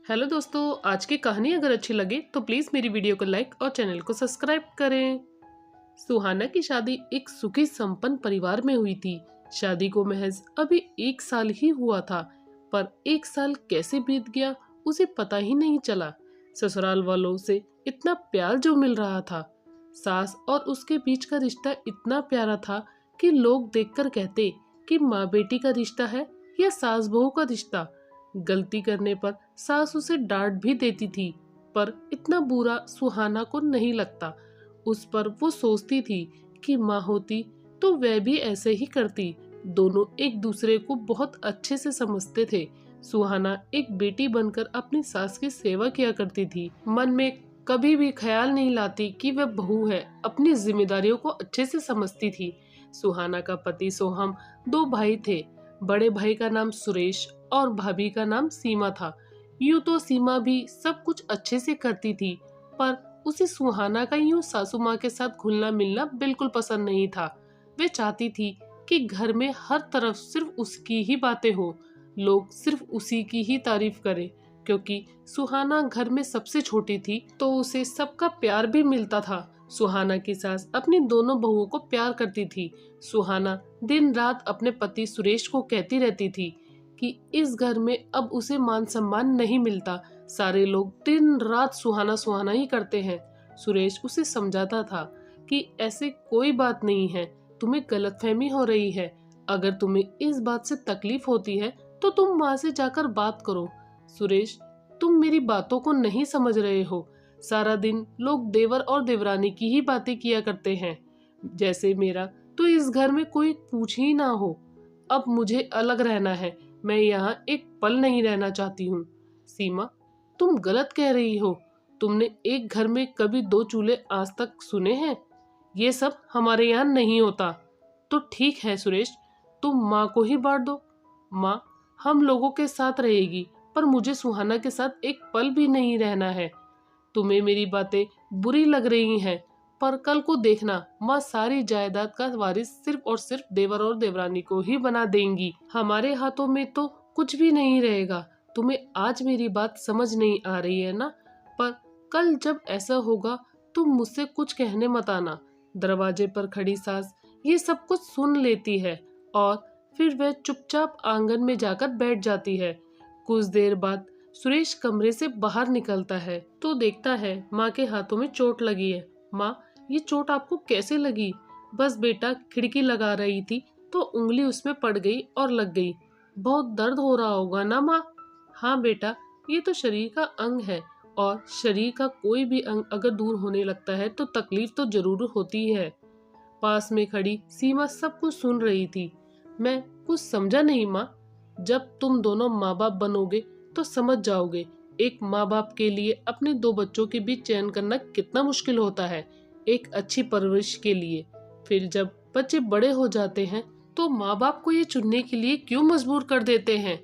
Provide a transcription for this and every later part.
Hello दोस्तों, आज की कहानी अगर अच्छी लगे तो प्लीज़ मेरी वीडियो को लाइक और चैनल को सब्सक्राइब करें। सुहाना की शादी एक सुखी संपन्न परिवार में हुई थी। शादी को महज अभी 1 साल ही हुआ था, पर 1 साल कैसे बीत गया उसे पता ही नहीं चला। ससुराल वालों से इतना प्यार जो मिल रहा था, सास और उसके बीच का रिश्ता इतना प्यारा था कि लोग देखकर कहते कि माँ बेटी का रिश्ता है या सास बहू का रिश्ता। गलती करने पर सास उसे डांट भी देती थी, पर इतना बुरा सुहाना को नहीं लगता। उस पर वो सोचती थी कि माँ होती तो वह भी ऐसे ही करती। दोनों एक दूसरे को बहुत अच्छे से समझते थे। सुहाना एक बेटी बनकर अपनी सास की सेवा किया करती थी। मन में कभी भी ख्याल नहीं लाती कि वह बहू है। अपनी जिम्मेदारियों को अच्छे से समझती थी। सुहाना का पति सोहम 2 भाई थे। बड़े भाई का नाम सुरेश और भाभी का नाम सीमा था। यूं तो सीमा भी सब कुछ अच्छे से करती थी, पर उसे सुहाना का यूं सासू माँ के साथ घुलना मिलना बिल्कुल पसंद नहीं था। वे चाहती थी कि घर में हर तरफ सिर्फ उसकी ही बातें हो, लोग सिर्फ उसी की ही तारीफ करें। क्योंकि सुहाना घर में सबसे छोटी थी तो उसे सबका प्यार भी मिलता था। सुहाना की सास अपनी दोनों बहुओं को प्यार करती थी। सुहाना दिन रात अपने पति सुरेश को कहती रहती थी कि इस घर में अब उसे मान सम्मान नहीं मिलता। सारे लोग दिन रात सुहाना सुहाना ही करते हैं। सुरेश उसे समझाता था कि ऐसे कोई बात नहीं है, तुम्हें गलतफहमी हो रही है। अगर तुम्हें इस बात से तकलीफ होती है तो तुम माँ से जाकर बात करो। सुरेश, तुम मेरी बातों को नहीं समझ रहे हो। सारा दिन लोग देवर और देवरानी की ही बातें किया करते हैं, जैसे मेरा तो इस घर में कोई पूछ ही ना हो। अब मुझे अलग रहना है, मैं यहाँ एक पल नहीं रहना चाहती हूँ। सीमा, तुम गलत कह रही हो। तुमने एक घर में कभी 2 चूल्हे आज तक सुने हैं? ये सब हमारे यहाँ नहीं होता। तो ठीक है सुरेश, तुम माँ को ही बांट दो। माँ हम लोगों के साथ रहेगी, पर मुझे सुहाना के साथ एक पल भी नहीं रहना है। तुम्हें मेरी बातें बुरी लग रही हैं, पर कल को देखना माँ सारी जायदाद का वारिस सिर्फ और सिर्फ देवर और देवरानी को ही बना देंगी। हमारे हाथों में तो कुछ भी नहीं रहेगा। तुम्हें आज मेरी बात समझ नहीं आ रही है ना? पर कल जब ऐसा होगा तुम मुझसे कुछ कहने मत आना। दरवाजे पर खड़ी सास ये सब कुछ सुन लेती है और फिर वह चुपचाप आंगन में जाकर बैठ जाती है। कुछ देर बाद सुरेश कमरे से बाहर निकलता है तो देखता है माँ के हाथों में चोट लगी है। माँ, ये चोट आपको कैसे लगी? बस बेटा, खिड़की लगा रही थी तो उंगली उसमें पड़ गई और लग गई। बहुत दर्द हो रहा होगा ना माँ? हाँ बेटा, ये तो शरीर का अंग है और शरीर का कोई भी अंग अगर दूर होने लगता है तो तकलीफ तो जरूर होती है। पास में खड़ी सीमा सब कुछ सुन रही थी। मैं कुछ समझा नहीं माँ। जब तुम दोनों माँ बाप बनोगे तो समझ जाओगे। एक माँ बाप के लिए अपने 2 बच्चों के बीच चयन करना कितना मुश्किल होता है, एक अच्छी परवरिश के लिए। फिर जब बच्चे बड़े हो जाते हैं तो माँ बाप को ये चुनने के लिए क्यों मजबूर कर देते हैं?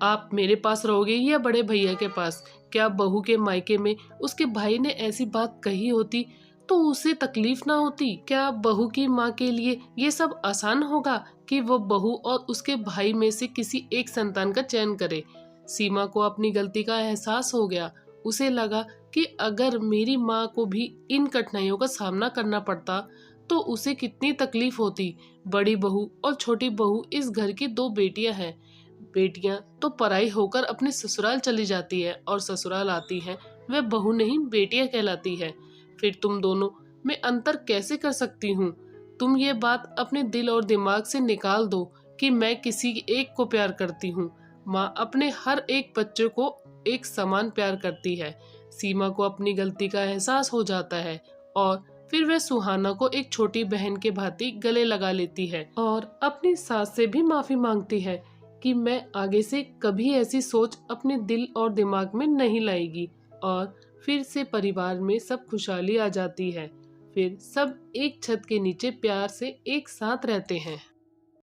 आप मेरे पास रहोगे या बड़े भैया के पास? क्या बहू के मायके में उसके भाई ने ऐसी बात कही होती तो उसे तकलीफ ना होती? क्या बहू की माँ के लिए ये सब आसान होगा कि वो बहू और उसके भाई में से किसी एक संतान का चयन करे? सीमा को अपनी गलती का एहसास हो गया। उसे लगा कि अगर मेरी माँ को भी इन कठिनाइयों का सामना करना पड़ता तो उसे कितनी तकलीफ होती। बड़ी बहू और छोटी बहू इस घर की 2 बेटियां हैं। बेटियां तो पराई होकर अपने ससुराल चली जाती है और ससुराल आती हैं वह बहू नहीं बेटियां कहलाती है। फिर तुम दोनों में अंतर कैसे कर सकती हूँ? तुम ये बात अपने दिल और दिमाग से निकाल दो कि मैं किसी एक को प्यार करती हूँ। माँ अपने हर एक बच्चे को एक समान प्यार करती है। सीमा को अपनी गलती का एहसास हो जाता है और फिर वह सुहाना को एक छोटी बहन के भांति गले लगा लेती है और अपनी सास से भी माफी मांगती है कि मैं आगे से कभी ऐसी सोच अपने दिल और दिमाग में नहीं लाएगी। और फिर से परिवार में सब खुशहाली आ जाती है। फिर सब एक छत के नीचे प्यार से एक साथ रहते हैं।